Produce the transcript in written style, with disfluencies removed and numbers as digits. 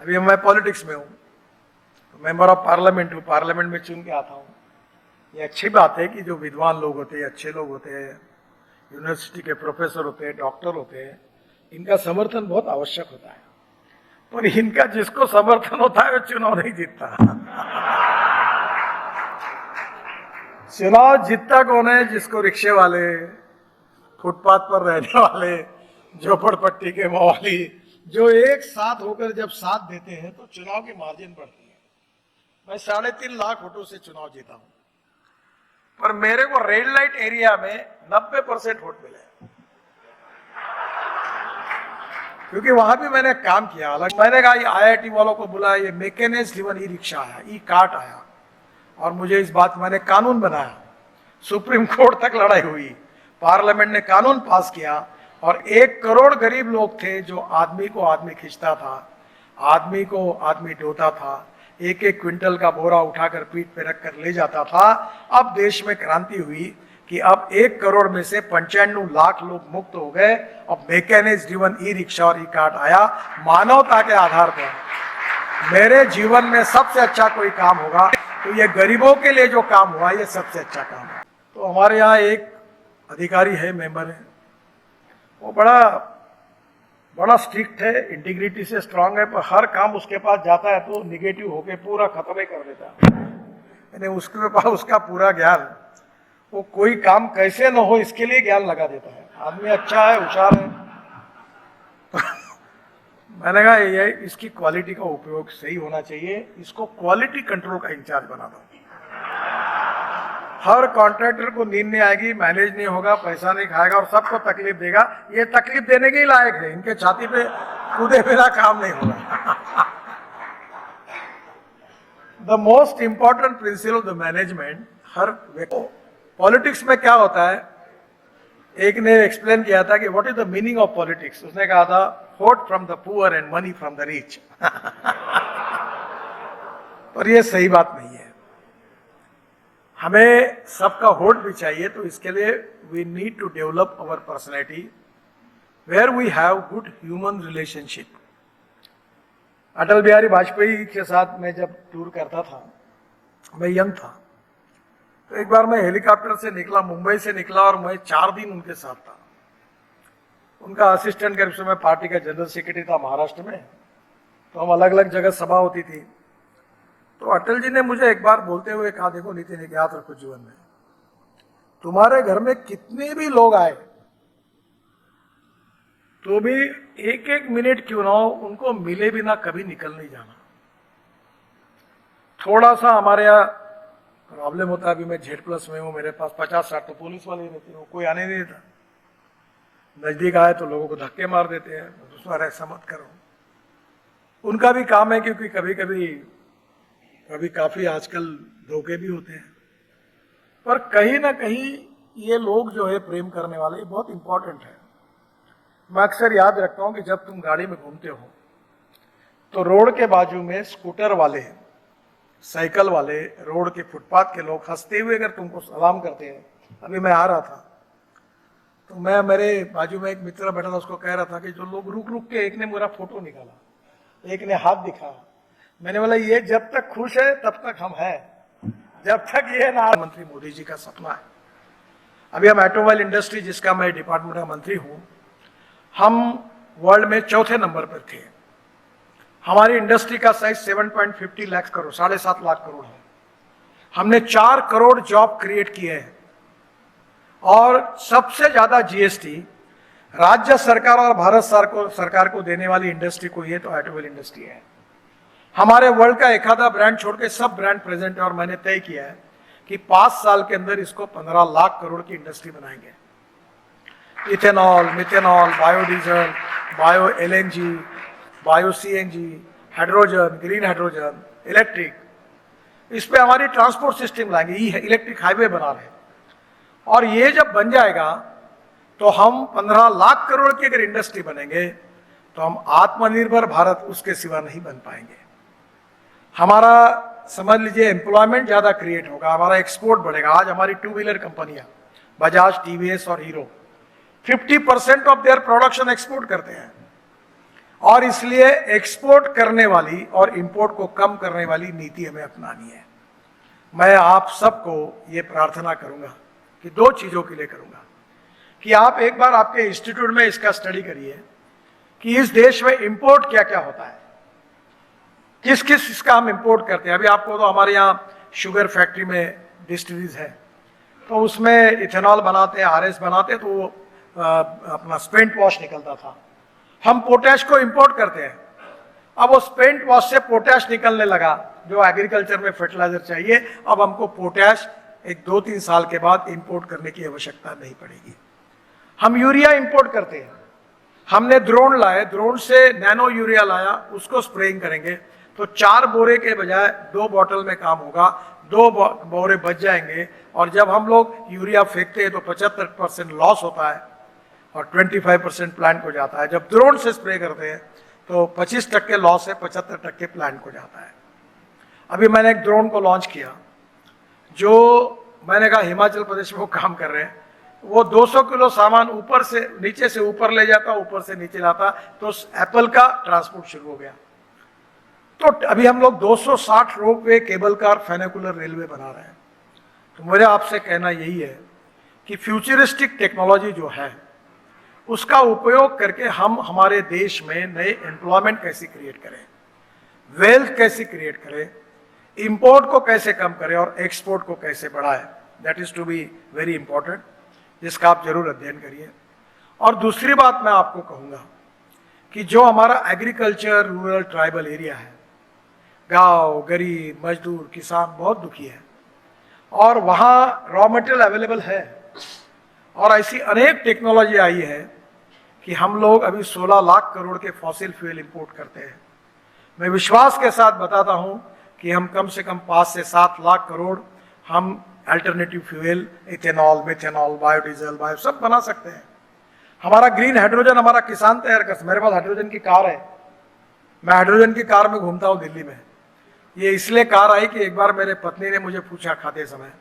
अभी मैं पॉलिटिक्स में हूँ, तो मेंबर ऑफ पार्लियामेंट हूँ, पार्लियामेंट में चुन के आता हूँ। ये अच्छी बात है कि जो विद्वान लोग होते हैं, अच्छे लोग होते हैं, यूनिवर्सिटी के प्रोफेसर होते हैं, डॉक्टर होते हैं, इनका समर्थन बहुत आवश्यक होता है। पर इनका जिसको समर्थन होता है वो चुनाव नहीं जीतता। चुनाव जीतता कौन है? जिसको रिक्शे वाले, फुटपाथ पर रहने वाले, झोपड़पट्टी के मवाली, जो एक साथ होकर जब साथ देते हैं तो चुनाव की मार्जिन बढ़ती है। मैं 3.5 लाख वोटों से चुनाव जीता हूं, पर मेरे को रेड लाइट एरिया में 90% वोट मिले, क्योंकि वहां भी मैंने काम किया। अलग मैंने कहा IIT वालों को बुलाया, ये मैकेनाइज्ड ड्रिवन ई रिक्शा आया, ई कार्ट आया, और मुझे इस बात मैंने कानून बनाया, सुप्रीम कोर्ट तक लड़ाई हुई, पार्लियामेंट ने कानून पास किया, और 1 करोड़ गरीब लोग थे जो आदमी को आदमी खींचता था, आदमी को आदमी ढोता था, 1-1 क्विंटल का बोरा उठाकर पीठ पे रखकर ले जाता था। अब देश में क्रांति हुई कि अब 1 करोड़ में से 95 लाख लोग मुक्त हो गए। अब मैकेनाइज्ड ड्रिवन ई रिक्शा और ई कार्ट आया। मानवता के आधार पर मेरे जीवन में सबसे अच्छा कोई काम होगा तो ये गरीबों के लिए जो काम हुआ ये सबसे अच्छा काम है। तो हमारे यहाँ एक अधिकारी है, मेंबर है, वो बड़ा स्ट्रिक्ट है, इंटीग्रिटी से स्ट्रांग है, पर हर काम उसके पास जाता है तो निगेटिव होके पूरा खत्म ही कर देता है। यानी उसके पास उसका पूरा ज्ञान, वो कोई काम कैसे न हो इसके लिए ज्ञान लगा देता है। आदमी अच्छा है, होशियार है। मैंने कहा ये इसकी क्वालिटी का उपयोग सही होना चाहिए, इसको क्वालिटी कंट्रोल का इंचार्ज बना दो। हर कॉन्ट्रैक्टर को नींद नहीं आएगी, मैनेज नहीं होगा, पैसा नहीं खाएगा और सबको तकलीफ देगा। ये तकलीफ देने के ही लायक है, इनके छाती पे कूदे बिना काम नहीं होगा। The most important principle of the management, हर व्यक्ति पॉलिटिक्स में क्या होता है, एक ने एक्सप्लेन किया था कि what is the meaning of politics. उसने कहा था vote from the poor and money from the rich. पर ये सही बात नहीं है। हमें सबका वोट भी चाहिए, तो इसके लिए we need to develop our personality where we have good human relationship. Atal Bihari Vajpayee के साथ मैं जब टूर करता था, मैं यंग था, तो एक बार मैं हेलीकॉप्टर से निकला, मुंबई से निकला, और मैं 4 दिन उनके साथ था। उनका असिस्टेंट के रूप में, मैं पार्टी का जनरल सेक्रेटरी था महाराष्ट्र में, तो हम अलग अलग जगह सभा होती थी। तो अटल जी ने मुझे एक बार बोलते हुए कहा, देखो नितिन, एक याद रखो जीवन में, तुम्हारे घर में कितने भी लोग आए तो भी 1-1 मिनट क्यों ना हो, उनको मिले बिना कभी निकल नहीं जाना। थोड़ा सा हमारे यहाँ प्रॉब्लम होता है, अभी मैं Z+ में हूँ, मेरे पास 50-60 तो पुलिस वाले रहते हैं, कोई आने नहीं देता। नजदीक आए तो लोगों को धक्के मार देते हैं, दूसरा ऐसा मत करो। उनका भी काम है, क्योंकि कभी कभी काफी आजकल धोखे भी होते हैं। पर कहीं ना कहीं ये लोग जो है प्रेम करने वाले, ये बहुत इंपॉर्टेंट है। मैं अक्सर याद रखता हूं कि जब तुम गाड़ी में घूमते हो तो रोड के बाजू में स्कूटर वाले, साइकिल वाले, रोड के फुटपाथ के लोग हंसते हुए अगर तुमको सलाम करते हैं। अभी मैं आ रहा था तो मैं, मेरे बाजू में एक मित्र बैठा था, उसको कह रहा था कि जो लोग रुक रुक के, एक ने मेरा फोटो निकाला, एक ने हाथ दिखाया। मैंने बोला ये जब तक खुश है तब तक हम हैं, जब तक ये ना। मंत्री मोदी जी का सपना है। अभी हम ऑटोमोबाइल इंडस्ट्री, जिसका मैं डिपार्टमेंट का मंत्री हूं, हम वर्ल्ड में 4थे नंबर पर थे। हमारी इंडस्ट्री का साइज 7.50 लाख करोड़, 7.5 लाख करोड़ है। हमने 4 करोड़ जॉब क्रिएट किए हैं, और सबसे ज्यादा GST राज्य सरकार और भारत सरकार को देने वाली इंडस्ट्री को ये तो ऑटोमोबाइल इंडस्ट्री है। हमारे वर्ल्ड का एक आधा ब्रांड छोड़ के सब ब्रांड प्रेजेंट है, और मैंने तय किया है कि 5 साल के अंदर इसको 15 लाख करोड़ की इंडस्ट्री बनाएंगे। Ethanol, methanol, biodiesel, bio LNG, bio CNG, hydrogen, green hydrogen, electric, इस पे हमारी ट्रांसपोर्ट सिस्टम लाएंगे। इलेक्ट्रिक हाईवे बना रहे हैं, और ये जब बन जाएगा तो हम 15 लाख करोड़ की अगर इंडस्ट्री बनेंगे तो हम आत्मनिर्भर भारत उसके सिवा नहीं बन पाएंगे। हमारा समझ लीजिए एम्प्लॉयमेंट ज्यादा क्रिएट होगा, हमारा एक्सपोर्ट बढ़ेगा। आज हमारी 2 व्हीलर कंपनियां बजाज, TVS और hero 50% of their production export करते हैं। और इसलिए एक्सपोर्ट करने वाली और इंपोर्ट को कम करने वाली नीति हमें अपनानी है। मैं आप सबको ये प्रार्थना करूंगा कि दो चीजों के लिए करूंगा कि आप एक बार आपके इंस्टीट्यूट में इसका स्टडी करिए कि इस देश में इंपोर्ट क्या क्या होता है, किस किस इसका हम इंपोर्ट करते हैं। अभी आपको तो हमारे यहाँ शुगर फैक्ट्री में डिस्टिलरीज है, तो उसमें इथेनॉल बनाते हैं, आरएस बनाते हैं, तो वो अपना स्पेंट वॉश निकलता था। हम पोटैश को इंपोर्ट करते हैं। अब वो स्पेंट वॉश से पोटैश निकलने लगा जो एग्रीकल्चर में फर्टिलाइजर चाहिए। अब हमको पोटैश एक 2-3 साल के बाद इंपोर्ट करने की आवश्यकता नहीं पड़ेगी। हम यूरिया इंपोर्ट करते हैं। हमने ड्रोन लाए, ड्रोन से नैनो यूरिया लाया, उसको स्प्रेइंग करेंगे तो 4 बोरे के बजाय 2 बॉटल में काम होगा, 2 बोरे बच जाएंगे। और जब हम लोग यूरिया फेंकते हैं तो 75% लॉस होता है और 25% प्लांट को जाता है। जब ड्रोन से स्प्रे करते हैं तो 25% लॉस है, 75% प्लांट को जाता है। अभी मैंने एक ड्रोन को लॉन्च किया, जो मैंने कहा हिमाचल प्रदेश में वो काम कर रहे हैं, वो 200 किलो सामान ऊपर से नीचे से ऊपर ले जाता, ऊपर से नीचे लाता, तो एप्पल का ट्रांसपोर्ट शुरू हो गया। तो अभी हम लोग 260 रोपवे, केबल कार, फेनिकुलर रेलवे बना रहे हैं। तो मेरा आपसे कहना यही है कि फ्यूचरिस्टिक टेक्नोलॉजी जो है उसका उपयोग करके हम हमारे देश में नए एम्प्लॉयमेंट कैसे क्रिएट करें, वेल्थ कैसे क्रिएट करें, इंपोर्ट को कैसे कम करें और एक्सपोर्ट को कैसे बढ़ाएं। That is to be very important, जिसका आप जरूर अध्ययन करिए। और दूसरी बात मैं आपको कहूँगा कि जो हमारा एग्रीकल्चर, रूरल, ट्राइबल एरिया है, गांव, गरीब, मजदूर, किसान बहुत दुखी है और वहाँ रॉ मटेरियल अवेलेबल है और ऐसी अनेक टेक्नोलॉजी आई है कि हम लोग अभी 16 लाख करोड़ के फॉसिल फ्यूल इंपोर्ट करते हैं। मैं विश्वास के साथ बताता हूँ कि हम कम से कम 5 से 7 लाख करोड़ हम alternative fuel, ethanol, methanol, biodiesel, bio सब बना सकते हैं। हमारा ग्रीन हाइड्रोजन हमारा किसान तैयार कर, मेरे पास हाइड्रोजन की कार है, मैं हाइड्रोजन की कार में घूमता हूँ दिल्ली में। ये इसलिए कार आई कि एक बार मेरे पत्नी ने मुझे पूछा खाते समय